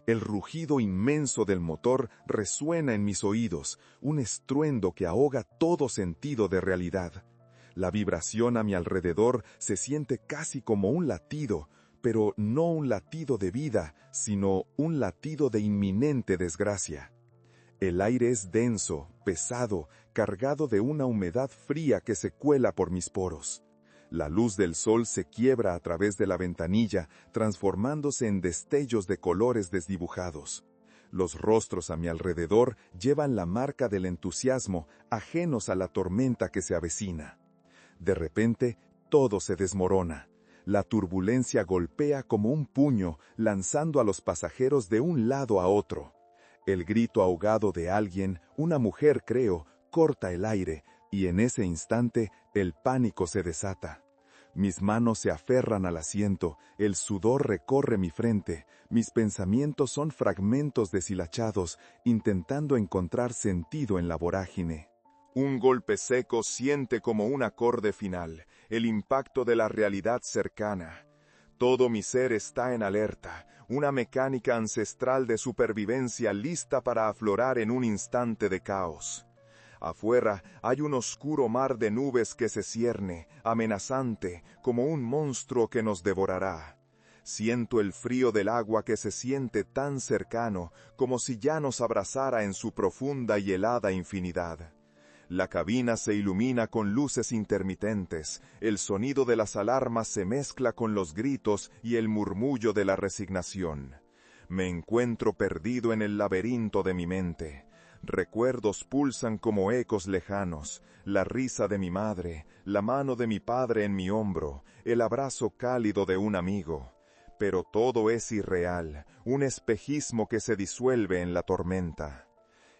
El rugido inmenso del motor resuena en mis oídos, un estruendo que ahoga todo sentido de realidad. La vibración a mi alrededor se siente casi como un latido, pero no un latido de vida, sino un latido de inminente desgracia. El aire es denso, pesado, cargado de una humedad fría que se cuela por mis poros. La luz del sol se quiebra a través de la ventanilla, transformándose en destellos de colores desdibujados. Los rostros a mi alrededor llevan la marca del entusiasmo, ajenos a la tormenta que se avecina. De repente, todo se desmorona. La turbulencia golpea como un puño, lanzando a los pasajeros de un lado a otro. El grito ahogado de alguien, una mujer creo, corta el aire, y en ese instante el pánico se desata. Mis manos se aferran al asiento, el sudor recorre mi frente, mis pensamientos son fragmentos deshilachados, intentando encontrar sentido en la vorágine. Un golpe seco siente como un acorde final, el impacto de la realidad cercana. Todo mi ser está en alerta, una mecánica ancestral de supervivencia lista para aflorar en un instante de caos. Afuera hay un oscuro mar de nubes que se cierne, amenazante, como un monstruo que nos devorará. Siento el frío del agua que se siente tan cercano, como si ya nos abrazara en su profunda y helada infinidad. La cabina se ilumina con luces intermitentes, el sonido de las alarmas se mezcla con los gritos y el murmullo de la resignación. Me encuentro perdido en el laberinto de mi mente. Recuerdos pulsan como ecos lejanos, la risa de mi madre, la mano de mi padre en mi hombro, el abrazo cálido de un amigo. Pero todo es irreal, un espejismo que se disuelve en la tormenta.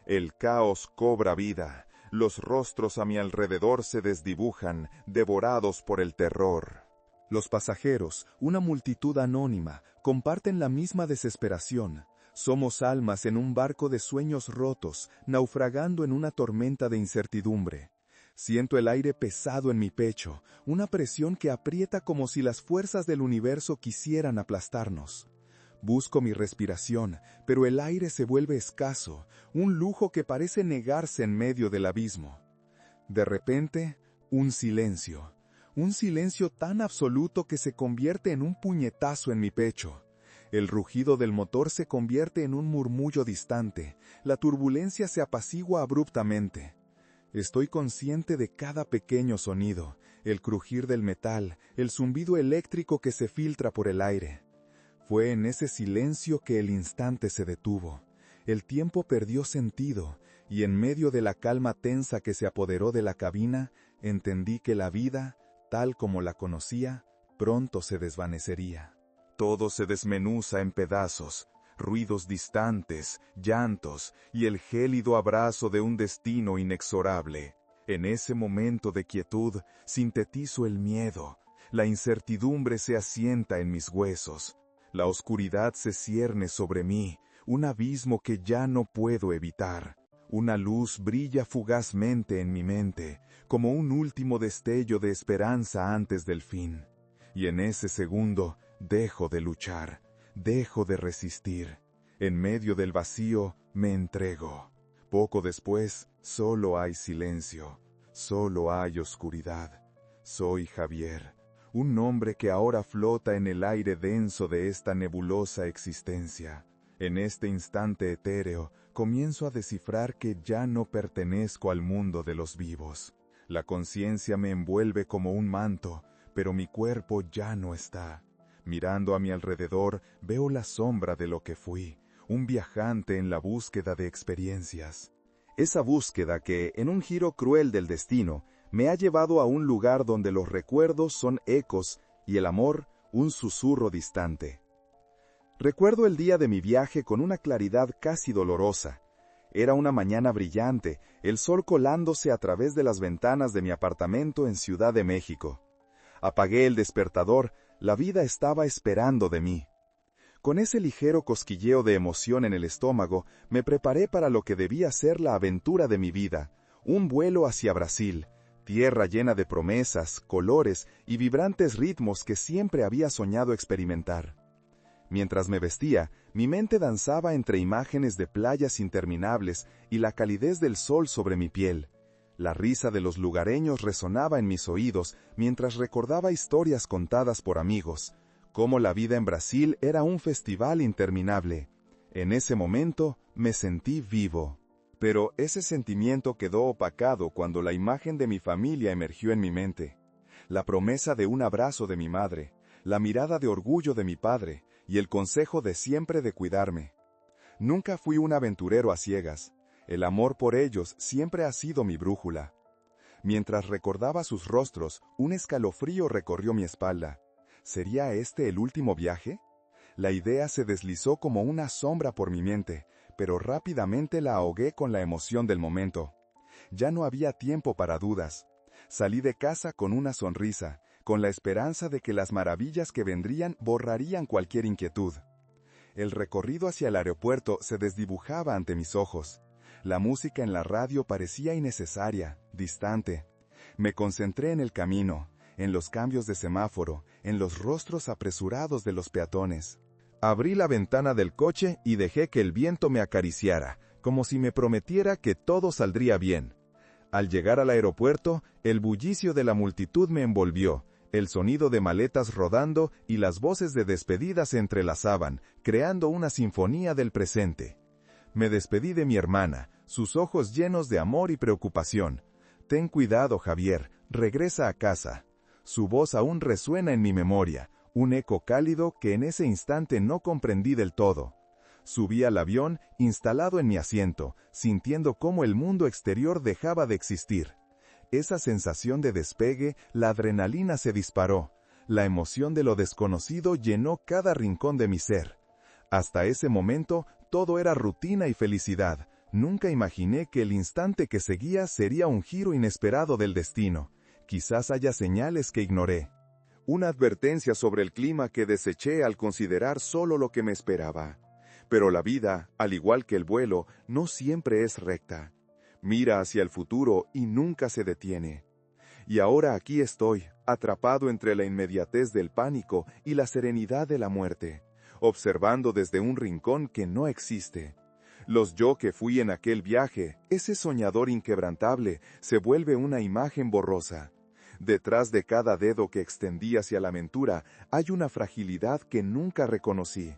El caos cobra vida. Los rostros a mi alrededor se desdibujan, devorados por el terror. Los pasajeros, una multitud anónima, comparten la misma desesperación. Somos almas en un barco de sueños rotos, naufragando en una tormenta de incertidumbre. Siento el aire pesado en mi pecho, una presión que aprieta como si las fuerzas del universo quisieran aplastarnos. Busco mi respiración, pero el aire se vuelve escaso, un lujo que parece negarse en medio del abismo. De repente, un silencio tan absoluto que se convierte en un puñetazo en mi pecho. El rugido del motor se convierte en un murmullo distante, la turbulencia se apacigua abruptamente. Estoy consciente de cada pequeño sonido, el crujir del metal, el zumbido eléctrico que se filtra por el aire. Fue en ese silencio que el instante se detuvo. El tiempo perdió sentido, y en medio de la calma tensa que se apoderó de la cabina, entendí que la vida, tal como la conocía, pronto se desvanecería. Todo se desmenuza en pedazos, ruidos distantes, llantos, y el gélido abrazo de un destino inexorable. En ese momento de quietud, sintetizo el miedo. La incertidumbre se asienta en mis huesos. La oscuridad se cierne sobre mí, un abismo que ya no puedo evitar. Una luz brilla fugazmente en mi mente, como un último destello de esperanza antes del fin. Y en ese segundo, dejo de luchar, dejo de resistir. En medio del vacío, me entrego. Poco después, solo hay silencio, solo hay oscuridad. Soy Javier. Un nombre que ahora flota en el aire denso de esta nebulosa existencia. En este instante etéreo, comienzo a descifrar que ya no pertenezco al mundo de los vivos. La conciencia me envuelve como un manto, pero mi cuerpo ya no está. Mirando a mi alrededor, veo la sombra de lo que fui, un viajante en la búsqueda de experiencias. Esa búsqueda que, en un giro cruel del destino, me ha llevado a un lugar donde los recuerdos son ecos y el amor un susurro distante. Recuerdo el día de mi viaje con una claridad casi dolorosa. Era una mañana brillante, el sol colándose a través de las ventanas de mi apartamento en Ciudad de México. Apagué el despertador, la vida estaba esperando de mí. Con ese ligero cosquilleo de emoción en el estómago, me preparé para lo que debía ser la aventura de mi vida, un vuelo hacia Brasil, tierra llena de promesas, colores y vibrantes ritmos que siempre había soñado experimentar. Mientras me vestía, mi mente danzaba entre imágenes de playas interminables y la calidez del sol sobre mi piel. La risa de los lugareños resonaba en mis oídos mientras recordaba historias contadas por amigos, cómo la vida en Brasil era un festival interminable. En ese momento me sentí vivo. Pero ese sentimiento quedó opacado cuando la imagen de mi familia emergió en mi mente. La promesa de un abrazo de mi madre, la mirada de orgullo de mi padre y el consejo de siempre de cuidarme. Nunca fui un aventurero a ciegas. El amor por ellos siempre ha sido mi brújula. Mientras recordaba sus rostros, un escalofrío recorrió mi espalda. ¿Sería este el último viaje? La idea se deslizó como una sombra por mi mente, pero rápidamente la ahogué con la emoción del momento. Ya no había tiempo para dudas. Salí de casa con una sonrisa, con la esperanza de que las maravillas que vendrían borrarían cualquier inquietud. El recorrido hacia el aeropuerto se desdibujaba ante mis ojos. La música en la radio parecía innecesaria, distante. Me concentré en el camino, en los cambios de semáforo, en los rostros apresurados de los peatones. Abrí la ventana del coche y dejé que el viento me acariciara, como si me prometiera que todo saldría bien. Al llegar al aeropuerto, el bullicio de la multitud me envolvió, el sonido de maletas rodando y las voces de despedida se entrelazaban, creando una sinfonía del presente. Me despedí de mi hermana, sus ojos llenos de amor y preocupación. «Ten cuidado, Javier, regresa a casa». Su voz aún resuena en mi memoria, un eco cálido que en ese instante no comprendí del todo. Subí al avión, instalado en mi asiento, sintiendo cómo el mundo exterior dejaba de existir. Esa sensación de despegue, la adrenalina se disparó. La emoción de lo desconocido llenó cada rincón de mi ser. Hasta ese momento, todo era rutina y felicidad. Nunca imaginé que el instante que seguía sería un giro inesperado del destino. Quizás haya señales que ignoré. Una advertencia sobre el clima que deseché al considerar solo lo que me esperaba. Pero la vida, al igual que el vuelo, no siempre es recta. Mira hacia el futuro y nunca se detiene. Y ahora aquí estoy, atrapado entre la inmediatez del pánico y la serenidad de la muerte, observando desde un rincón que no existe. Los yo que fui en aquel viaje, ese soñador inquebrantable, se vuelve una imagen borrosa. Detrás de cada dedo que extendí hacia la aventura hay una fragilidad que nunca reconocí.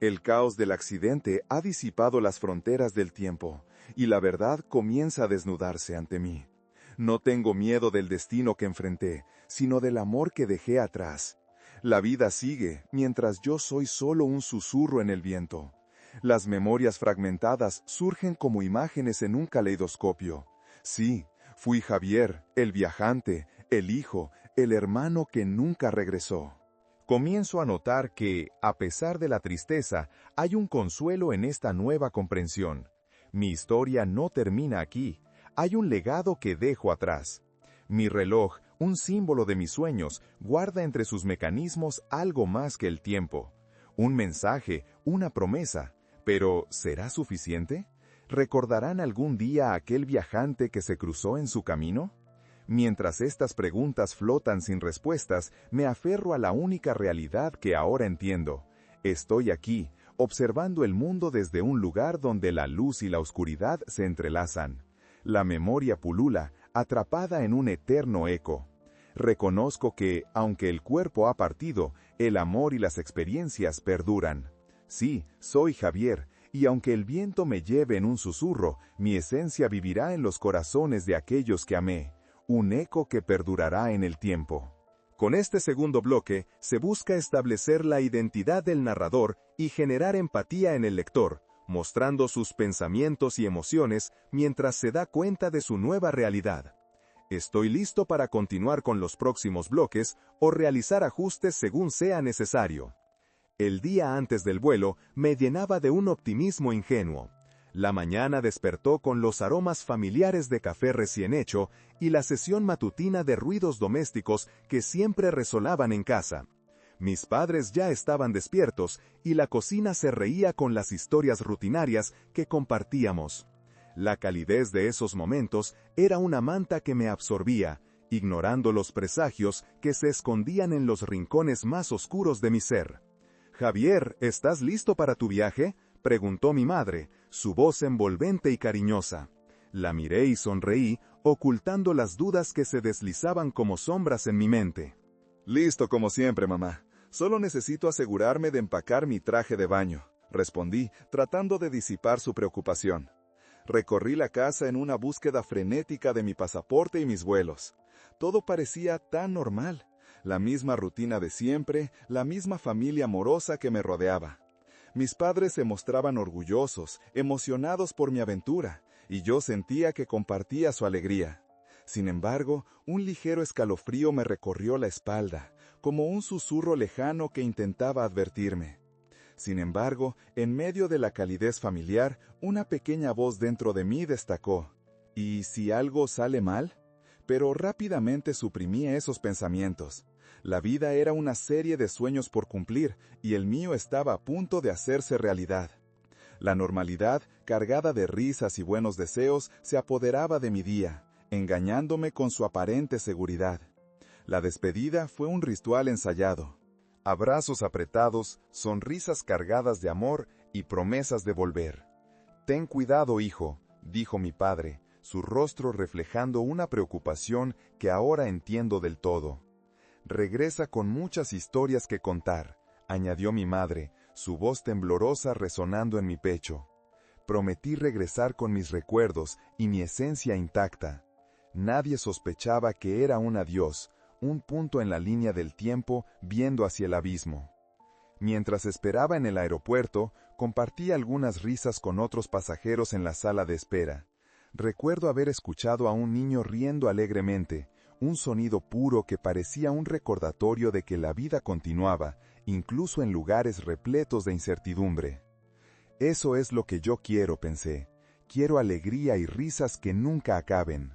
El caos del accidente ha disipado las fronteras del tiempo, y la verdad comienza a desnudarse ante mí. No tengo miedo del destino que enfrenté, sino del amor que dejé atrás. La vida sigue, mientras yo soy solo un susurro en el viento. Las memorias fragmentadas surgen como imágenes en un caleidoscopio. Sí, fui Javier, el viajante, el hijo, el hermano que nunca regresó. Comienzo a notar que, a pesar de la tristeza, hay un consuelo en esta nueva comprensión. Mi historia no termina aquí. Hay un legado que dejo atrás. Mi reloj, un símbolo de mis sueños, guarda entre sus mecanismos algo más que el tiempo. Un mensaje, una promesa. Pero, ¿será suficiente? ¿Recordarán algún día a aquel viajante que se cruzó en su camino? Mientras estas preguntas flotan sin respuestas, me aferro a la única realidad que ahora entiendo. Estoy aquí, observando el mundo desde un lugar donde la luz y la oscuridad se entrelazan. La memoria pulula, atrapada en un eterno eco. Reconozco que, aunque el cuerpo ha partido, el amor y las experiencias perduran. Sí, soy Javier, y aunque el viento me lleve en un susurro, mi esencia vivirá en los corazones de aquellos que amé, un eco que perdurará en el tiempo. Con este segundo bloque, se busca establecer la identidad del narrador y generar empatía en el lector, mostrando sus pensamientos y emociones mientras se da cuenta de su nueva realidad. Estoy listo para continuar con los próximos bloques o realizar ajustes según sea necesario. El día antes del vuelo me llenaba de un optimismo ingenuo. La mañana despertó con los aromas familiares de café recién hecho y la sesión matutina de ruidos domésticos que siempre resonaban en casa. Mis padres ya estaban despiertos y la cocina se reía con las historias rutinarias que compartíamos. La calidez de esos momentos era una manta que me absorbía, ignorando los presagios que se escondían en los rincones más oscuros de mi ser. Javier, ¿estás listo para tu viaje?, preguntó mi madre, su voz envolvente y cariñosa. La miré y sonreí, ocultando las dudas que se deslizaban como sombras en mi mente. Listo como siempre, mamá. Solo necesito asegurarme de empacar mi traje de baño, respondí, tratando de disipar su preocupación. Recorrí la casa en una búsqueda frenética de mi pasaporte y mis vuelos. Todo parecía tan normal. La misma rutina de siempre, la misma familia amorosa que me rodeaba. Mis padres se mostraban orgullosos, emocionados por mi aventura, y yo sentía que compartía su alegría. Sin embargo, un ligero escalofrío me recorrió la espalda, como un susurro lejano que intentaba advertirme. Sin embargo, en medio de la calidez familiar, una pequeña voz dentro de mí destacó. ¿Y si algo sale mal? Pero rápidamente suprimí esos pensamientos. La vida era una serie de sueños por cumplir, y el mío estaba a punto de hacerse realidad. La normalidad, cargada de risas y buenos deseos, se apoderaba de mi día, engañándome con su aparente seguridad. La despedida fue un ritual ensayado. Abrazos apretados, sonrisas cargadas de amor y promesas de volver. «Ten cuidado, hijo», dijo mi padre, su rostro reflejando una preocupación que ahora entiendo del todo. «Regresa con muchas historias que contar», añadió mi madre, su voz temblorosa resonando en mi pecho. Prometí regresar con mis recuerdos y mi esencia intacta. Nadie sospechaba que era un adiós, un punto en la línea del tiempo viendo hacia el abismo. Mientras esperaba en el aeropuerto, compartí algunas risas con otros pasajeros en la sala de espera. Recuerdo haber escuchado a un niño riendo alegremente, un sonido puro que parecía un recordatorio de que la vida continuaba, incluso en lugares repletos de incertidumbre. Eso es lo que yo quiero, pensé. Quiero alegría y risas que nunca acaben.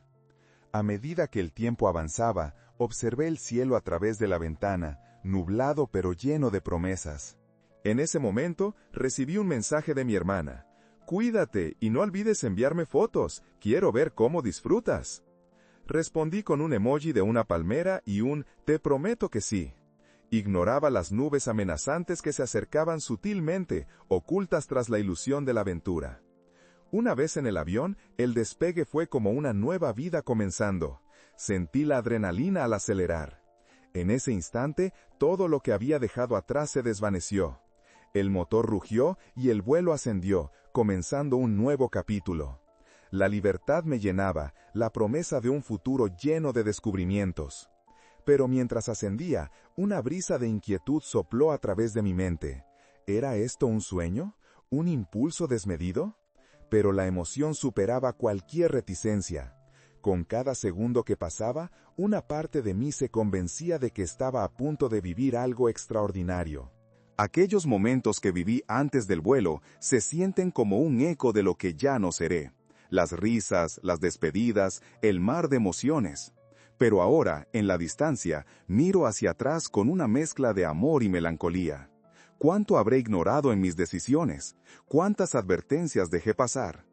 A medida que el tiempo avanzaba, observé el cielo a través de la ventana, nublado pero lleno de promesas. En ese momento, recibí un mensaje de mi hermana. «Cuídate y no olvides enviarme fotos, quiero ver cómo disfrutas». Respondí con un emoji de una palmera y un «te prometo que sí». Ignoraba las nubes amenazantes que se acercaban sutilmente, ocultas tras la ilusión de la aventura. Una vez en el avión, el despegue fue como una nueva vida comenzando. Sentí la adrenalina al acelerar. En ese instante, todo lo que había dejado atrás se desvaneció. El motor rugió y el vuelo ascendió, comenzando un nuevo capítulo. La libertad me llenaba, la promesa de un futuro lleno de descubrimientos. Pero mientras ascendía, una brisa de inquietud sopló a través de mi mente. ¿Era esto un sueño? ¿Un impulso desmedido? Pero la emoción superaba cualquier reticencia. Con cada segundo que pasaba, una parte de mí se convencía de que estaba a punto de vivir algo extraordinario. Aquellos momentos que viví antes del vuelo se sienten como un eco de lo que ya no seré. Las risas, las despedidas, el mar de emociones. Pero ahora, en la distancia, miro hacia atrás con una mezcla de amor y melancolía. ¿Cuánto habré ignorado en mis decisiones? ¿Cuántas advertencias dejé pasar?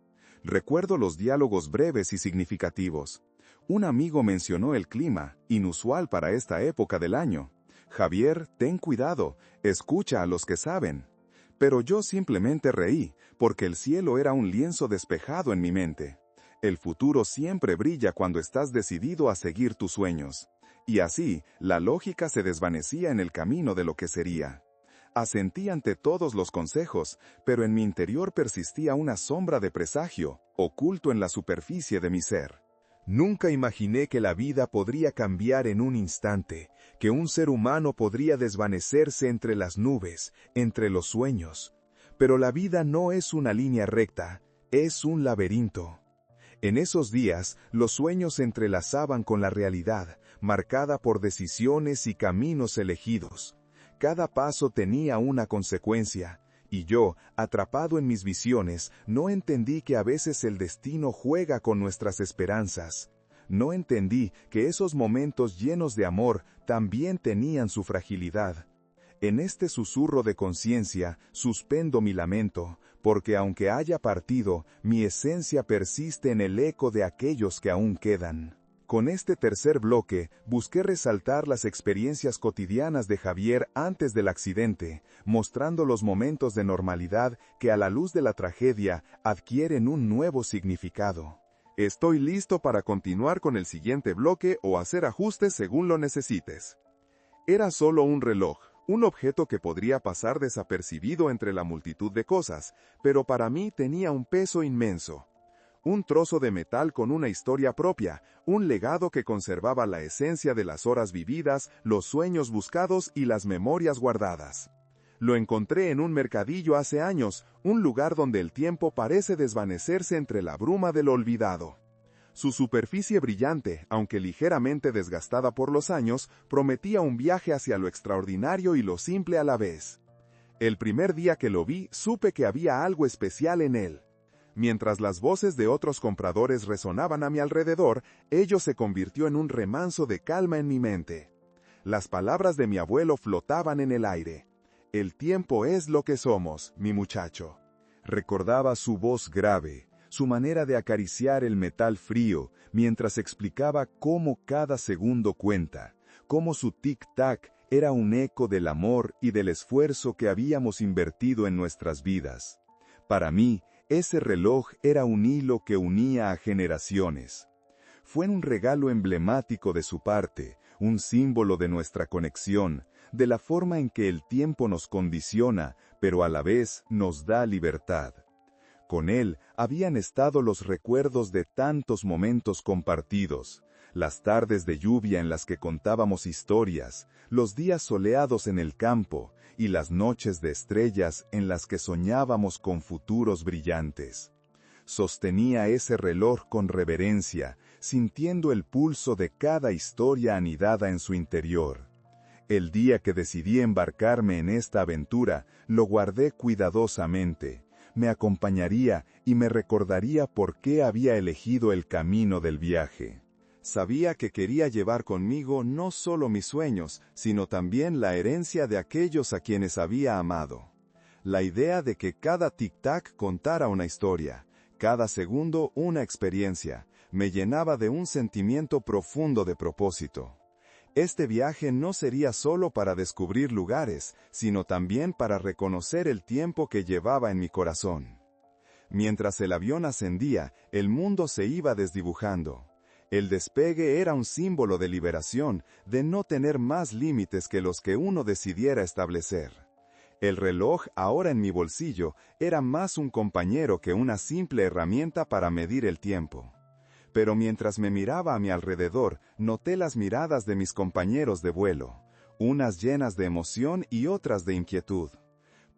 Recuerdo los diálogos breves y significativos. Un amigo mencionó el clima, inusual para esta época del año. «Javier, ten cuidado, escucha a los que saben». Pero yo simplemente reí, porque el cielo era un lienzo despejado en mi mente. El futuro siempre brilla cuando estás decidido a seguir tus sueños. Y así, la lógica se desvanecía en el camino de lo que sería. Asentí ante todos los consejos, pero en mi interior persistía una sombra de presagio, oculto en la superficie de mi ser. Nunca imaginé que la vida podría cambiar en un instante, que un ser humano podría desvanecerse entre las nubes, entre los sueños. Pero la vida no es una línea recta, es un laberinto. En esos días, los sueños se entrelazaban con la realidad, marcada por decisiones y caminos elegidos. Cada paso tenía una consecuencia, y yo, atrapado en mis visiones, no entendí que a veces el destino juega con nuestras esperanzas. No entendí que esos momentos llenos de amor también tenían su fragilidad. En este susurro de conciencia, suspendo mi lamento, porque aunque haya partido, mi esencia persiste en el eco de aquellos que aún quedan. Con este tercer bloque, busqué resaltar las experiencias cotidianas de Javier antes del accidente, mostrando los momentos de normalidad que a la luz de la tragedia adquieren un nuevo significado. Estoy listo para continuar con el siguiente bloque o hacer ajustes según lo necesites. Era solo un reloj, un objeto que podría pasar desapercibido entre la multitud de cosas, pero para mí tenía un peso inmenso. Un trozo de metal con una historia propia, un legado que conservaba la esencia de las horas vividas, los sueños buscados y las memorias guardadas. Lo encontré en un mercadillo hace años, un lugar donde el tiempo parece desvanecerse entre la bruma de lo olvidado. Su superficie brillante, aunque ligeramente desgastada por los años, prometía un viaje hacia lo extraordinario y lo simple a la vez. El primer día que lo vi, supe que había algo especial en él. Mientras las voces de otros compradores resonaban a mi alrededor, ello se convirtió en un remanso de calma en mi mente. Las palabras de mi abuelo flotaban en el aire. El tiempo es lo que somos, mi muchacho. Recordaba su voz grave, su manera de acariciar el metal frío, mientras explicaba cómo cada segundo cuenta, cómo su tic-tac era un eco del amor y del esfuerzo que habíamos invertido en nuestras vidas. Para mí, ese reloj era un hilo que unía a generaciones. Fue un regalo emblemático de su parte, un símbolo de nuestra conexión, de la forma en que el tiempo nos condiciona, pero a la vez nos da libertad. Con él habían estado los recuerdos de tantos momentos compartidos, las tardes de lluvia en las que contábamos historias, los días soleados en el campo y las noches de estrellas en las que soñábamos con futuros brillantes. Sostenía ese reloj con reverencia, sintiendo el pulso de cada historia anidada en su interior. El día que decidí embarcarme en esta aventura, lo guardé cuidadosamente. Me acompañaría y me recordaría por qué había elegido el camino del viaje. Sabía que quería llevar conmigo no solo mis sueños, sino también la herencia de aquellos a quienes había amado. La idea de que cada tic-tac contara una historia, cada segundo una experiencia, me llenaba de un sentimiento profundo de propósito. Este viaje no sería solo para descubrir lugares, sino también para reconocer el tiempo que llevaba en mi corazón. Mientras el avión ascendía, el mundo se iba desdibujando. El despegue era un símbolo de liberación, de no tener más límites que los que uno decidiera establecer. El reloj, ahora en mi bolsillo, era más un compañero que una simple herramienta para medir el tiempo. Pero mientras me miraba a mi alrededor, noté las miradas de mis compañeros de vuelo, unas llenas de emoción y otras de inquietud.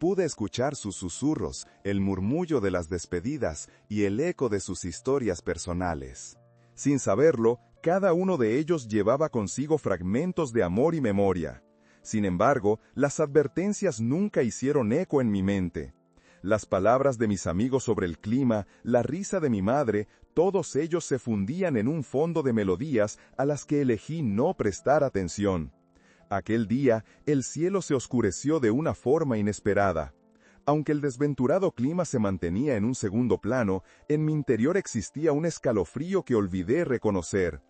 Pude escuchar sus susurros, el murmullo de las despedidas y el eco de sus historias personales. Sin saberlo, cada uno de ellos llevaba consigo fragmentos de amor y memoria. Sin embargo, las advertencias nunca hicieron eco en mi mente. Las palabras de mis amigos sobre el clima, la risa de mi madre, todos ellos se fundían en un fondo de melodías a las que elegí no prestar atención. Aquel día, el cielo se oscureció de una forma inesperada. Aunque el desventurado clima se mantenía en un segundo plano, en mi interior existía un escalofrío que olvidé reconocer.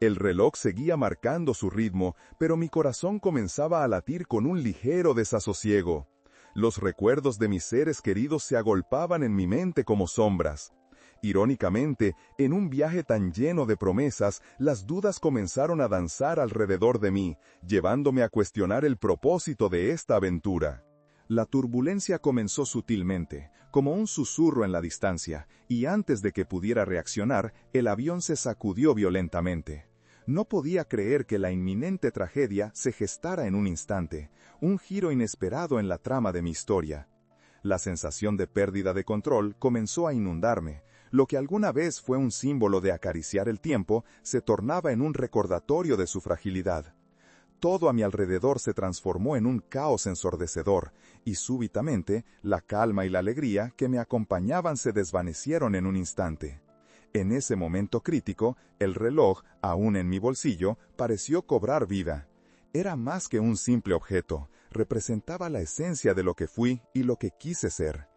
El reloj seguía marcando su ritmo, pero mi corazón comenzaba a latir con un ligero desasosiego. Los recuerdos de mis seres queridos se agolpaban en mi mente como sombras. Irónicamente, en un viaje tan lleno de promesas, las dudas comenzaron a danzar alrededor de mí, llevándome a cuestionar el propósito de esta aventura. La turbulencia comenzó sutilmente, como un susurro en la distancia, y antes de que pudiera reaccionar, el avión se sacudió violentamente. No podía creer que la inminente tragedia se gestara en un instante, un giro inesperado en la trama de mi historia. La sensación de pérdida de control comenzó a inundarme. Lo que alguna vez fue un símbolo de acariciar el tiempo, se tornaba en un recordatorio de su fragilidad. Todo a mi alrededor se transformó en un caos ensordecedor, y súbitamente, la calma y la alegría que me acompañaban se desvanecieron en un instante. En ese momento crítico, el reloj, aún en mi bolsillo, pareció cobrar vida. Era más que un simple objeto, representaba la esencia de lo que fui y lo que quise ser.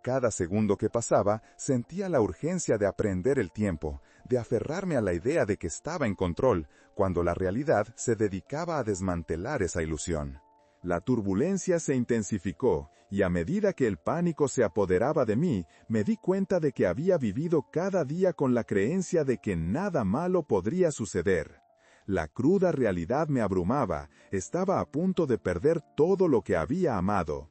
Cada segundo que pasaba, sentía la urgencia de aprender el tiempo, de aferrarme a la idea de que estaba en control, cuando la realidad se dedicaba a desmantelar esa ilusión. La turbulencia se intensificó, y a medida que el pánico se apoderaba de mí, me di cuenta de que había vivido cada día con la creencia de que nada malo podría suceder. La cruda realidad me abrumaba, estaba a punto de perder todo lo que había amado.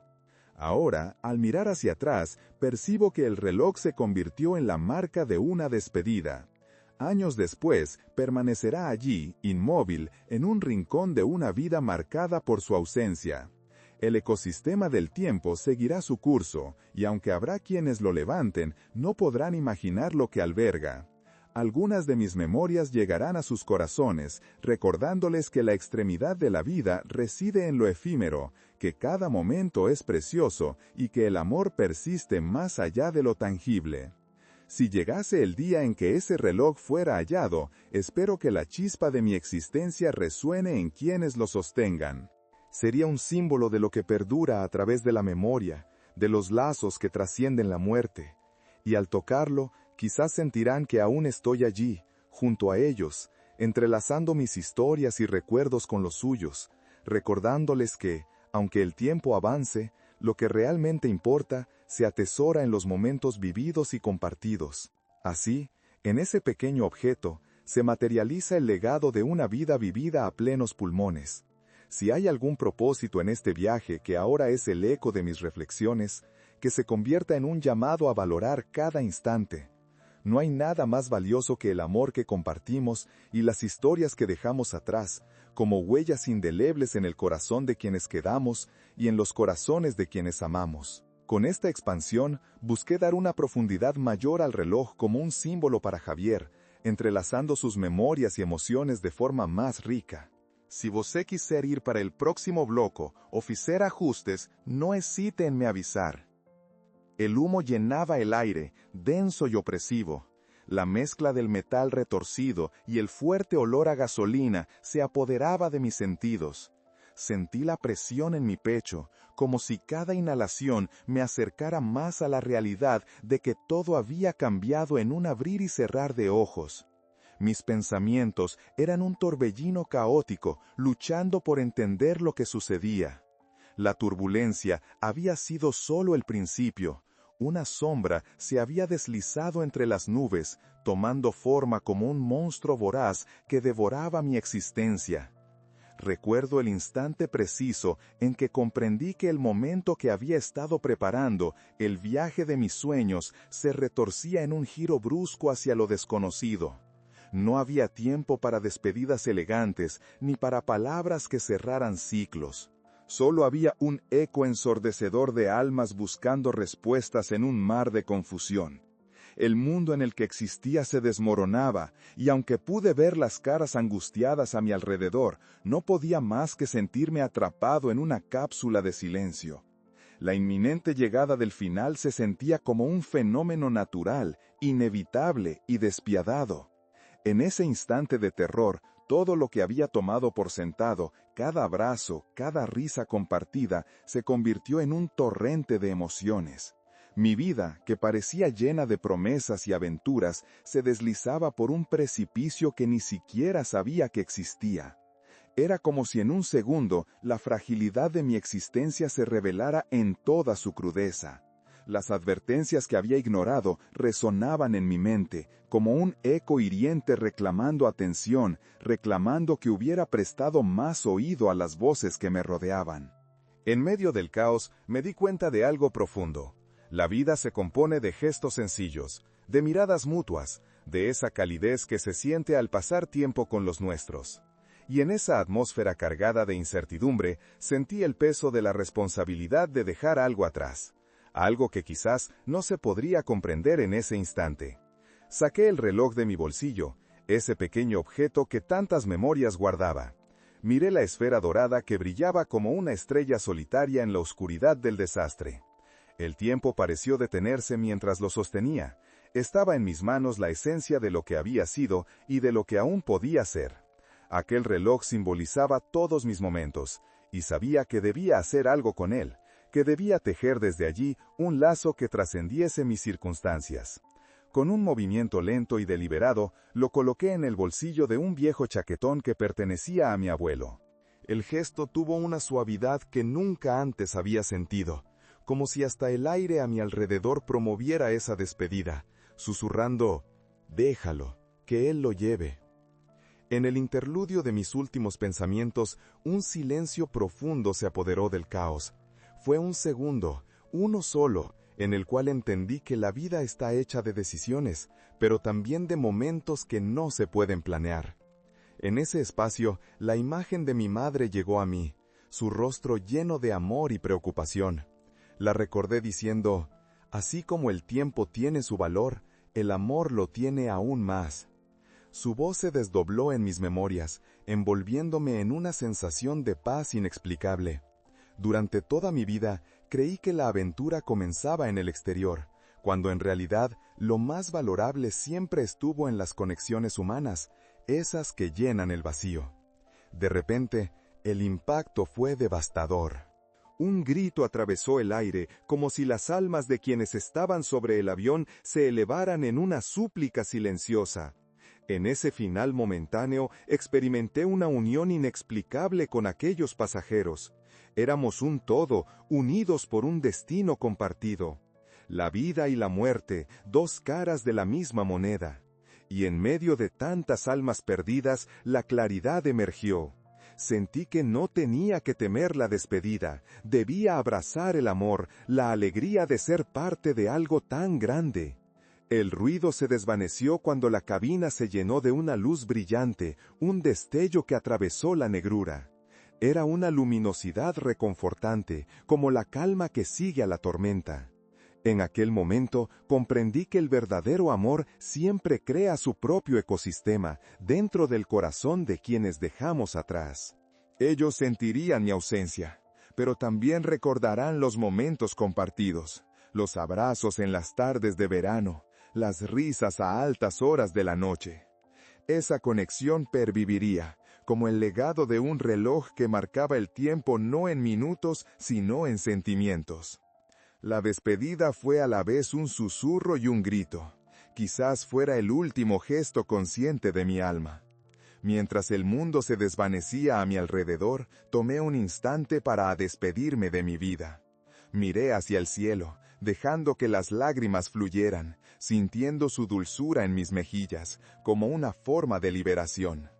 Ahora, al mirar hacia atrás, percibo que el reloj se convirtió en la marca de una despedida. Años después, permanecerá allí, inmóvil, en un rincón de una vida marcada por su ausencia. El ecosistema del tiempo seguirá su curso, y aunque habrá quienes lo levanten, no podrán imaginar lo que alberga. Algunas de mis memorias llegarán a sus corazones, recordándoles que la extremidad de la vida reside en lo efímero, que cada momento es precioso y que el amor persiste más allá de lo tangible. Si llegase el día en que ese reloj fuera hallado, espero que la chispa de mi existencia resuene en quienes lo sostengan. Sería un símbolo de lo que perdura a través de la memoria, de los lazos que trascienden la muerte. Y al tocarlo, quizás sentirán que aún estoy allí, junto a ellos, entrelazando mis historias y recuerdos con los suyos, recordándoles que, aunque el tiempo avance, lo que realmente importa se atesora en los momentos vividos y compartidos. Así, en ese pequeño objeto, se materializa el legado de una vida vivida a plenos pulmones. Si hay algún propósito en este viaje que ahora es el eco de mis reflexiones, que se convierta en un llamado a valorar cada instante. No hay nada más valioso que el amor que compartimos y las historias que dejamos atrás, como huellas indelebles en el corazón de quienes quedamos y en los corazones de quienes amamos. Con esta expansión, busqué dar una profundidad mayor al reloj como un símbolo para Javier, entrelazando sus memorias y emociones de forma más rica. Si você quiser ir para el próximo bloco o fizer ajustes, no hesite en me avisar. El humo llenaba el aire, denso y opresivo. La mezcla del metal retorcido y el fuerte olor a gasolina se apoderaba de mis sentidos. Sentí la presión en mi pecho, como si cada inhalación me acercara más a la realidad de que todo había cambiado en un abrir y cerrar de ojos. Mis pensamientos eran un torbellino caótico, luchando por entender lo que sucedía. La turbulencia había sido solo el principio. Una sombra se había deslizado entre las nubes, tomando forma como un monstruo voraz que devoraba mi existencia. Recuerdo el instante preciso en que comprendí que el momento que había estado preparando, el viaje de mis sueños, se retorcía en un giro brusco hacia lo desconocido. No había tiempo para despedidas elegantes, ni para palabras que cerraran ciclos. Solo había un eco ensordecedor de almas buscando respuestas en un mar de confusión. El mundo en el que existía se desmoronaba, y aunque pude ver las caras angustiadas a mi alrededor, no podía más que sentirme atrapado en una cápsula de silencio. La inminente llegada del final se sentía como un fenómeno natural, inevitable y despiadado. En ese instante de terror, todo lo que había tomado por sentado, cada abrazo, cada risa compartida, se convirtió en un torrente de emociones. Mi vida, que parecía llena de promesas y aventuras, se deslizaba por un precipicio que ni siquiera sabía que existía. Era como si en un segundo la fragilidad de mi existencia se revelara en toda su crudeza. Las advertencias que había ignorado resonaban en mi mente, como un eco hiriente reclamando atención, reclamando que hubiera prestado más oído a las voces que me rodeaban. En medio del caos, me di cuenta de algo profundo. La vida se compone de gestos sencillos, de miradas mutuas, de esa calidez que se siente al pasar tiempo con los nuestros. Y en esa atmósfera cargada de incertidumbre, sentí el peso de la responsabilidad de dejar algo atrás. Algo que quizás no se podría comprender en ese instante. Saqué el reloj de mi bolsillo, ese pequeño objeto que tantas memorias guardaba. Miré la esfera dorada que brillaba como una estrella solitaria en la oscuridad del desastre. El tiempo pareció detenerse mientras lo sostenía. Estaba en mis manos la esencia de lo que había sido y de lo que aún podía ser. Aquel reloj simbolizaba todos mis momentos, y sabía que debía hacer algo con él, que debía tejer desde allí un lazo que trascendiese mis circunstancias. Con un movimiento lento y deliberado, lo coloqué en el bolsillo de un viejo chaquetón que pertenecía a mi abuelo. El gesto tuvo una suavidad que nunca antes había sentido, como si hasta el aire a mi alrededor promoviera esa despedida, susurrando: «Déjalo, que él lo lleve». En el interludio de mis últimos pensamientos, un silencio profundo se apoderó del caos. Fue un segundo, uno solo, en el cual entendí que la vida está hecha de decisiones, pero también de momentos que no se pueden planear. En ese espacio, la imagen de mi madre llegó a mí, su rostro lleno de amor y preocupación. La recordé diciendo: «Así como el tiempo tiene su valor, el amor lo tiene aún más». Su voz se desdobló en mis memorias, envolviéndome en una sensación de paz inexplicable. Durante toda mi vida, creí que la aventura comenzaba en el exterior, cuando en realidad lo más valorable siempre estuvo en las conexiones humanas, esas que llenan el vacío. De repente, el impacto fue devastador. Un grito atravesó el aire, como si las almas de quienes estaban sobre el avión se elevaran en una súplica silenciosa. En ese final momentáneo experimenté una unión inexplicable con aquellos pasajeros. Éramos un todo, unidos por un destino compartido. La vida y la muerte, dos caras de la misma moneda. Y en medio de tantas almas perdidas, la claridad emergió. Sentí que no tenía que temer la despedida, debía abrazar el amor, la alegría de ser parte de algo tan grande. El ruido se desvaneció cuando la cabina se llenó de una luz brillante, un destello que atravesó la negrura. Era una luminosidad reconfortante, como la calma que sigue a la tormenta. En aquel momento comprendí que el verdadero amor siempre crea su propio ecosistema dentro del corazón de quienes dejamos atrás. Ellos sentirían mi ausencia, pero también recordarán los momentos compartidos, los abrazos en las tardes de verano, las risas a altas horas de la noche. Esa conexión perviviría, como el legado de un reloj que marcaba el tiempo no en minutos, sino en sentimientos. La despedida fue a la vez un susurro y un grito. Quizás fuera el último gesto consciente de mi alma. Mientras el mundo se desvanecía a mi alrededor, tomé un instante para despedirme de mi vida. Miré hacia el cielo, dejando que las lágrimas fluyeran, sintiendo su dulzura en mis mejillas, como una forma de liberación.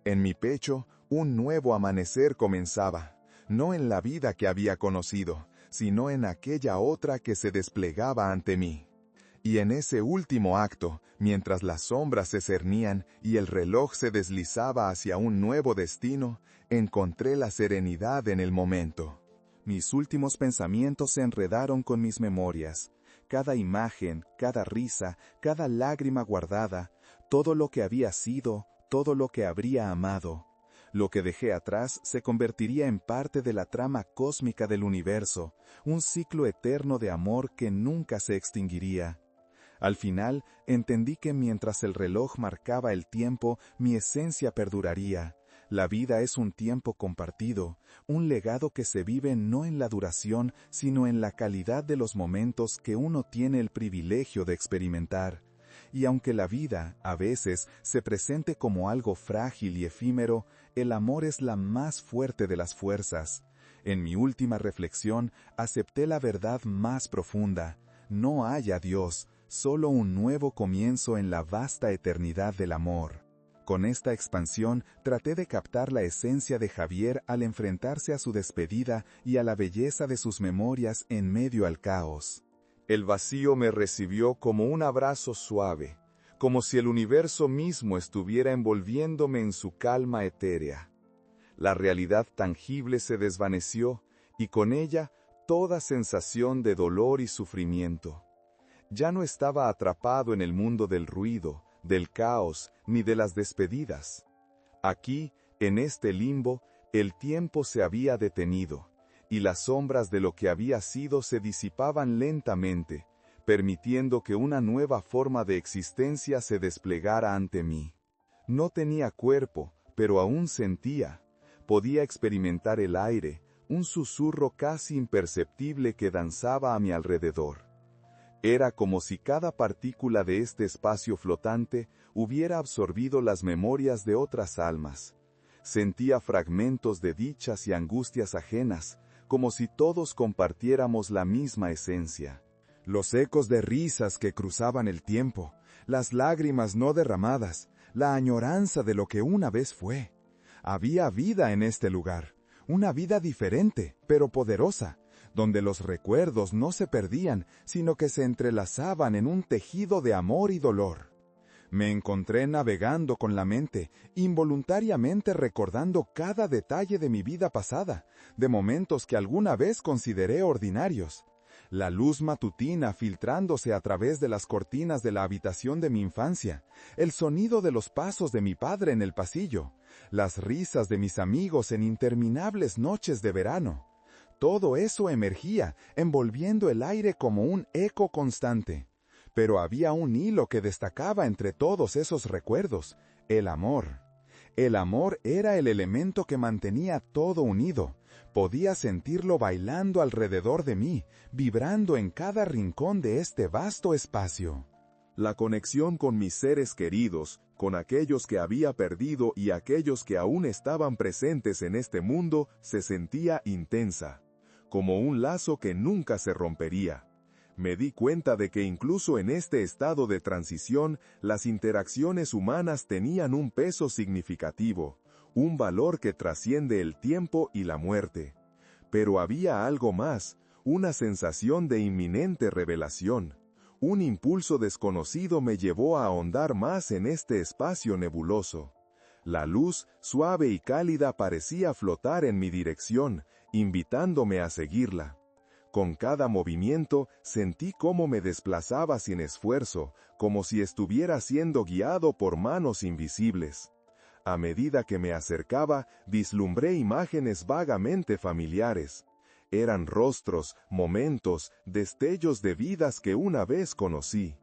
En mi pecho, un nuevo amanecer comenzaba, no en la vida que había conocido, sino en aquella otra que se desplegaba ante mí. Y en ese último acto, mientras las sombras se cernían y el reloj se deslizaba hacia un nuevo destino, encontré la serenidad en el momento. Mis últimos pensamientos se enredaron con mis memorias. Cada imagen, cada risa, cada lágrima guardada, todo lo que había sido, todo lo que habría amado. Lo que dejé atrás se convertiría en parte de la trama cósmica del universo, un ciclo eterno de amor que nunca se extinguiría. Al final, entendí que mientras el reloj marcaba el tiempo, mi esencia perduraría. La vida es un tiempo compartido, un legado que se vive no en la duración, sino en la calidad de los momentos que uno tiene el privilegio de experimentar. Y aunque la vida, a veces, se presente como algo frágil y efímero, el amor es la más fuerte de las fuerzas. En mi última reflexión, acepté la verdad más profunda. No hay adiós, solo un nuevo comienzo en la vasta eternidad del amor. Con esta expansión, traté de captar la esencia de Javier al enfrentarse a su despedida y a la belleza de sus memorias en medio al caos. El vacío me recibió como un abrazo suave, como si el universo mismo estuviera envolviéndome en su calma etérea. La realidad tangible se desvaneció, y con ella toda sensación de dolor y sufrimiento. Ya no estaba atrapado en el mundo del ruido, del caos, ni de las despedidas. Aquí, en este limbo, el tiempo se había detenido, y las sombras de lo que había sido se disipaban lentamente, permitiendo que una nueva forma de existencia se desplegara ante mí. No tenía cuerpo, pero aún sentía. Podía experimentar el aire, un susurro casi imperceptible que danzaba a mi alrededor. Era como si cada partícula de este espacio flotante hubiera absorbido las memorias de otras almas. Sentía fragmentos de dichas y angustias ajenas, como si todos compartiéramos la misma esencia. Los ecos de risas que cruzaban el tiempo, las lágrimas no derramadas, la añoranza de lo que una vez fue. Había vida en este lugar, una vida diferente, pero poderosa, donde los recuerdos no se perdían, sino que se entrelazaban en un tejido de amor y dolor. Me encontré navegando con la mente, involuntariamente recordando cada detalle de mi vida pasada, de momentos que alguna vez consideré ordinarios. La luz matutina filtrándose a través de las cortinas de la habitación de mi infancia, el sonido de los pasos de mi padre en el pasillo, las risas de mis amigos en interminables noches de verano. Todo eso emergía, envolviendo el aire como un eco constante. Pero había un hilo que destacaba entre todos esos recuerdos: el amor. El amor era el elemento que mantenía todo unido. Podía sentirlo bailando alrededor de mí, vibrando en cada rincón de este vasto espacio. La conexión con mis seres queridos, con aquellos que había perdido y aquellos que aún estaban presentes en este mundo, se sentía intensa, como un lazo que nunca se rompería. Me di cuenta de que incluso en este estado de transición, las interacciones humanas tenían un peso significativo, un valor que trasciende el tiempo y la muerte. Pero había algo más, una sensación de inminente revelación. Un impulso desconocido me llevó a ahondar más en este espacio nebuloso. La luz, suave y cálida, parecía flotar en mi dirección, invitándome a seguirla. Con cada movimiento sentí cómo me desplazaba sin esfuerzo, como si estuviera siendo guiado por manos invisibles. A medida que me acercaba, vislumbré imágenes vagamente familiares. Eran rostros, momentos, destellos de vidas que una vez conocí.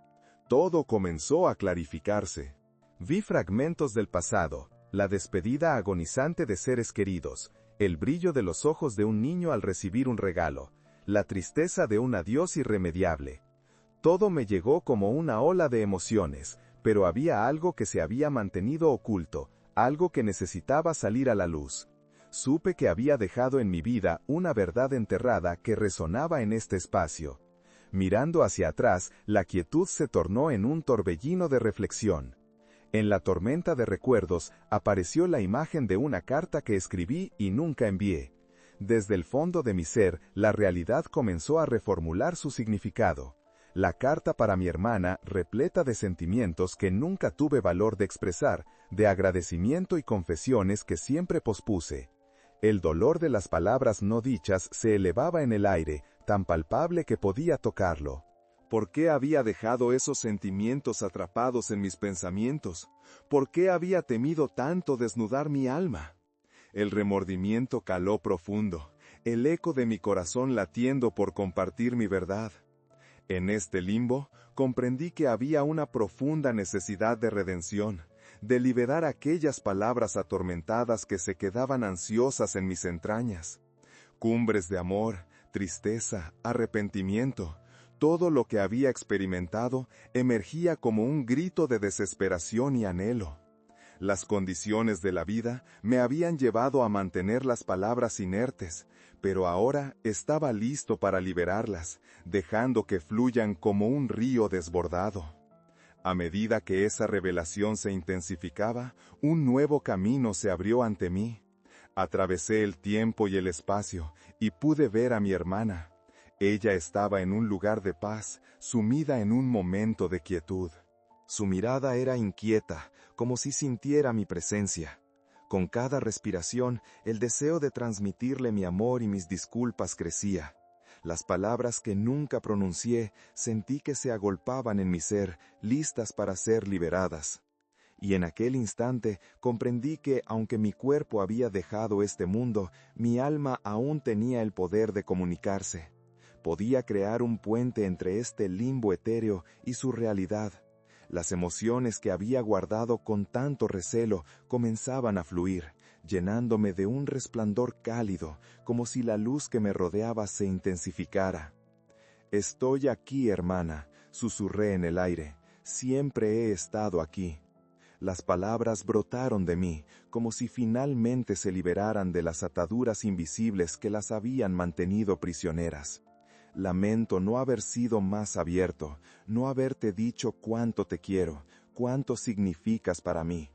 Todo comenzó a clarificarse. Vi fragmentos del pasado, la despedida agonizante de seres queridos, el brillo de los ojos de un niño al recibir un regalo, la tristeza de un adiós irremediable. Todo me llegó como una ola de emociones, pero había algo que se había mantenido oculto, algo que necesitaba salir a la luz. Supe que había dejado en mi vida una verdad enterrada que resonaba en este espacio. Mirando hacia atrás, la quietud se tornó en un torbellino de reflexión. En la tormenta de recuerdos apareció la imagen de una carta que escribí y nunca envié. Desde el fondo de mi ser, la realidad comenzó a reformular su significado. La carta para mi hermana, repleta de sentimientos que nunca tuve valor de expresar, de agradecimiento y confesiones que siempre pospuse. El dolor de las palabras no dichas se elevaba en el aire, tan palpable que podía tocarlo. ¿Por qué había dejado esos sentimientos atrapados en mis pensamientos? ¿Por qué había temido tanto desnudar mi alma? El remordimiento caló profundo, el eco de mi corazón latiendo por compartir mi verdad. En este limbo, comprendí que había una profunda necesidad de redención, de liberar aquellas palabras atormentadas que se quedaban ansiosas en mis entrañas. Cumbres de amor, tristeza, arrepentimiento, todo lo que había experimentado emergía como un grito de desesperación y anhelo. Las condiciones de la vida me habían llevado a mantener las palabras inertes, pero ahora estaba listo para liberarlas, dejando que fluyan como un río desbordado. A medida que esa revelación se intensificaba, un nuevo camino se abrió ante mí. Atravesé el tiempo y el espacio, y pude ver a mi hermana. Ella estaba en un lugar de paz, sumida en un momento de quietud. Su mirada era inquieta, como si sintiera mi presencia. Con cada respiración, el deseo de transmitirle mi amor y mis disculpas crecía. Las palabras que nunca pronuncié, sentí que se agolpaban en mi ser, listas para ser liberadas. Y en aquel instante comprendí que, aunque mi cuerpo había dejado este mundo, mi alma aún tenía el poder de comunicarse. Podía crear un puente entre este limbo etéreo y su realidad. Las emociones que había guardado con tanto recelo comenzaban a fluir, llenándome de un resplandor cálido, como si la luz que me rodeaba se intensificara. «Estoy aquí, hermana», susurré en el aire, «siempre he estado aquí». Las palabras brotaron de mí, como si finalmente se liberaran de las ataduras invisibles que las habían mantenido prisioneras. Lamento no haber sido más abierto, no haberte dicho cuánto te quiero, cuánto significas para mí.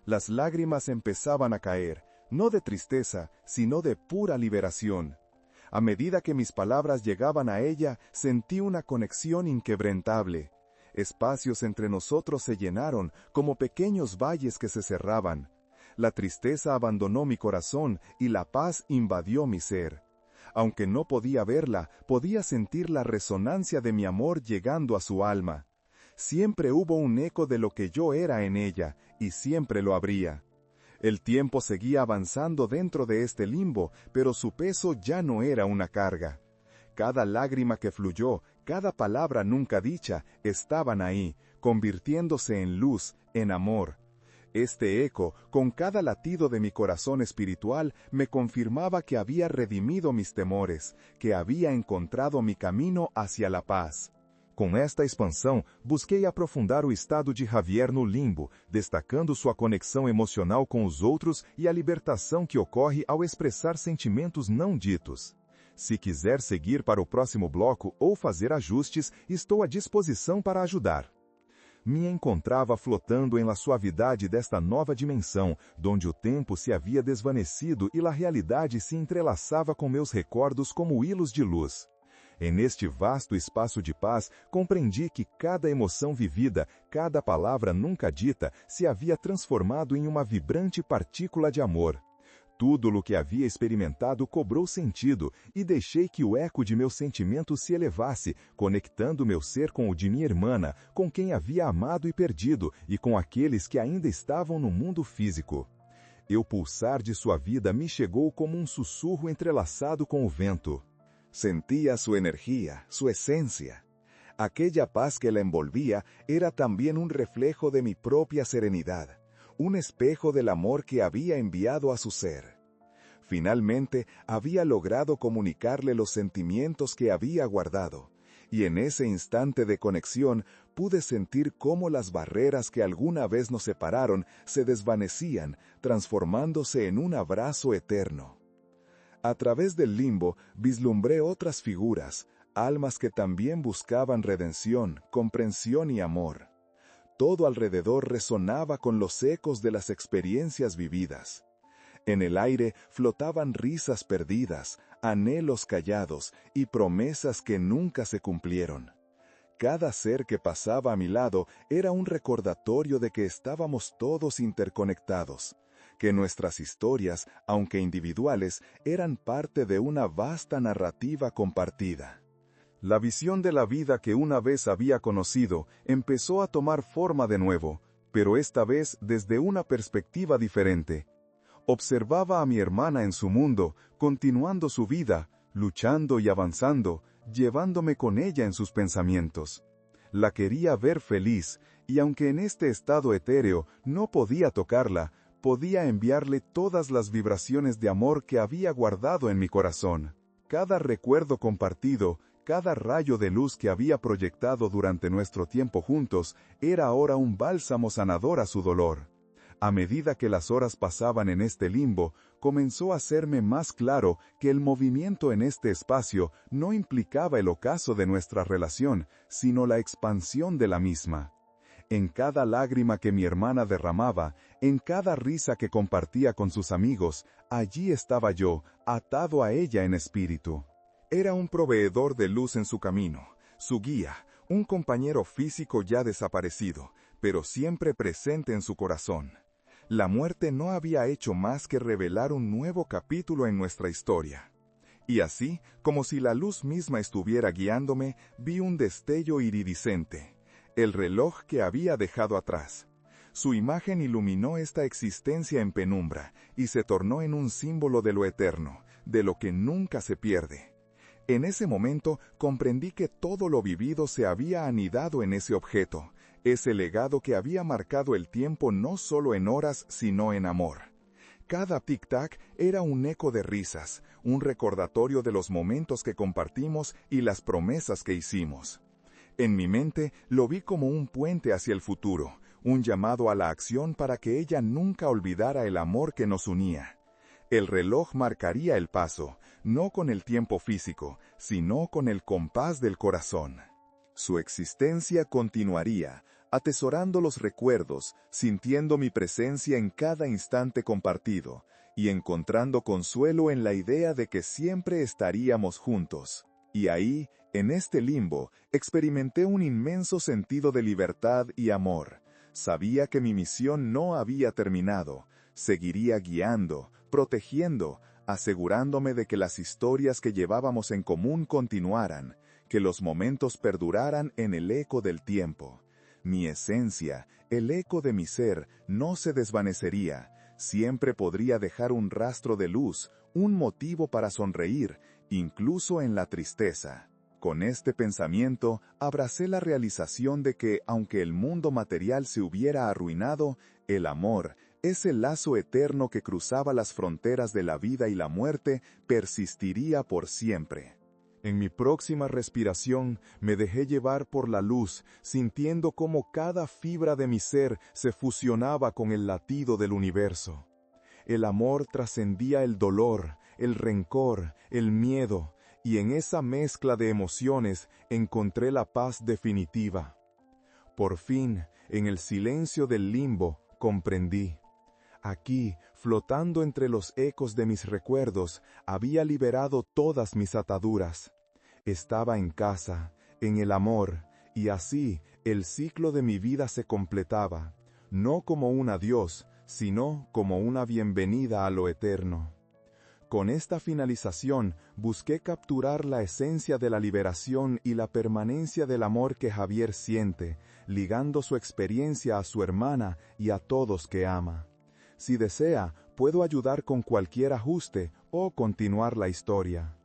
Las lágrimas empezaban a caer, no de tristeza, sino de pura liberación. A medida que mis palabras llegaban a ella, sentí una conexión inquebrantable. Espacios entre nosotros se llenaron, como pequeños valles que se cerraban. La tristeza abandonó mi corazón y la paz invadió mi ser. Aunque no podía verla, podía sentir la resonancia de mi amor llegando a su alma. Siempre hubo un eco de lo que yo era en ella, y siempre lo habría. El tiempo seguía avanzando dentro de este limbo, pero su peso ya no era una carga. Cada lágrima que fluyó, cada palabra nunca dicha, estaban ahí, convirtiéndose en luz, en amor. Este eco, con cada latido de mi corazón espiritual, me confirmaba que había redimido mis temores, que había encontrado mi camino hacia la paz. Com esta expansão, busquei aprofundar o estado de Javier no limbo, destacando sua conexão emocional com os outros e a libertação que ocorre ao expressar sentimentos não ditos. Se quiser seguir para o próximo bloco ou fazer ajustes, estou à disposição para ajudar. Me encontrava flotando em la suavidade desta nova dimensão, donde o tempo se havia desvanecido e la realidade se entrelaçava com meus recordos como hilos de luz. Neste vasto espaço de paz, compreendi que cada emoção vivida, cada palavra nunca dita, se havia transformado em uma vibrante partícula de amor. Tudo o que havia experimentado cobrou sentido, e deixei que o eco de meus sentimentos se elevasse, conectando meu ser com o de minha irmã, com quem havia amado e perdido, e com aqueles que ainda estavam no mundo físico. O pulsar de sua vida me chegou como um sussurro entrelaçado com o vento. Sentía su energía, su esencia. Aquella paz que la envolvía era también un reflejo de mi propia serenidad, un espejo del amor que había enviado a su ser. Finalmente, había logrado comunicarle los sentimientos que había guardado, y en ese instante de conexión pude sentir cómo las barreras que alguna vez nos separaron se desvanecían, transformándose en un abrazo eterno. A través del limbo vislumbré otras figuras, almas que también buscaban redención, comprensión y amor. Todo alrededor resonaba con los ecos de las experiencias vividas. En el aire flotaban risas perdidas, anhelos callados y promesas que nunca se cumplieron. Cada ser que pasaba a mi lado era un recordatorio de que estábamos todos interconectados, que nuestras historias, aunque individuales, eran parte de una vasta narrativa compartida. La visión de la vida que una vez había conocido empezó a tomar forma de nuevo, pero esta vez desde una perspectiva diferente. Observaba a mi hermana en su mundo, continuando su vida, luchando y avanzando, llevándome con ella en sus pensamientos. La quería ver feliz, y aunque en este estado etéreo no podía tocarla, podía enviarle todas las vibraciones de amor que había guardado en mi corazón. Cada recuerdo compartido, cada rayo de luz que había proyectado durante nuestro tiempo juntos, era ahora un bálsamo sanador a su dolor. A medida que las horas pasaban en este limbo, comenzó a hacerme más claro que el movimiento en este espacio no implicaba el ocaso de nuestra relación, sino la expansión de la misma. En cada lágrima que mi hermana derramaba, en cada risa que compartía con sus amigos, allí estaba yo, atado a ella en espíritu. Era un proveedor de luz en su camino, su guía, un compañero físico ya desaparecido, pero siempre presente en su corazón. La muerte no había hecho más que revelar un nuevo capítulo en nuestra historia. Y así, como si la luz misma estuviera guiándome, vi un destello iridiscente. El reloj que había dejado atrás. Su imagen iluminó esta existencia en penumbra, y se tornó en un símbolo de lo eterno, de lo que nunca se pierde. En ese momento comprendí que todo lo vivido se había anidado en ese objeto, ese legado que había marcado el tiempo no solo en horas, sino en amor. Cada tic-tac era un eco de risas, un recordatorio de los momentos que compartimos y las promesas que hicimos. En mi mente lo vi como un puente hacia el futuro, un llamado a la acción para que ella nunca olvidara el amor que nos unía. El reloj marcaría el paso, no con el tiempo físico, sino con el compás del corazón. Su existencia continuaría, atesorando los recuerdos, sintiendo mi presencia en cada instante compartido, y encontrando consuelo en la idea de que siempre estaríamos juntos. Y ahí, en este limbo, experimenté un inmenso sentido de libertad y amor. Sabía que mi misión no había terminado. Seguiría guiando, protegiendo, asegurándome de que las historias que llevábamos en común continuaran, que los momentos perduraran en el eco del tiempo. Mi esencia, el eco de mi ser, no se desvanecería. Siempre podría dejar un rastro de luz, un motivo para sonreír, incluso en la tristeza. Con este pensamiento, abracé la realización de que, aunque el mundo material se hubiera arruinado, el amor, ese lazo eterno que cruzaba las fronteras de la vida y la muerte, persistiría por siempre. En mi próxima respiración me dejé llevar por la luz, sintiendo cómo cada fibra de mi ser se fusionaba con el latido del universo. El amor trascendía el dolor, el rencor, el miedo, y en esa mezcla de emociones encontré la paz definitiva. Por fin, en el silencio del limbo, comprendí. Aquí, flotando entre los ecos de mis recuerdos, había liberado todas mis ataduras. Estaba en casa, en el amor, y así el ciclo de mi vida se completaba, no como un adiós, sino como una bienvenida a lo eterno. Con esta finalización, busqué capturar la esencia de la liberación y la permanencia del amor que Javier siente, ligando su experiencia a su hermana y a todos que ama. Si desea, puedo ayudar con cualquier ajuste o continuar la historia.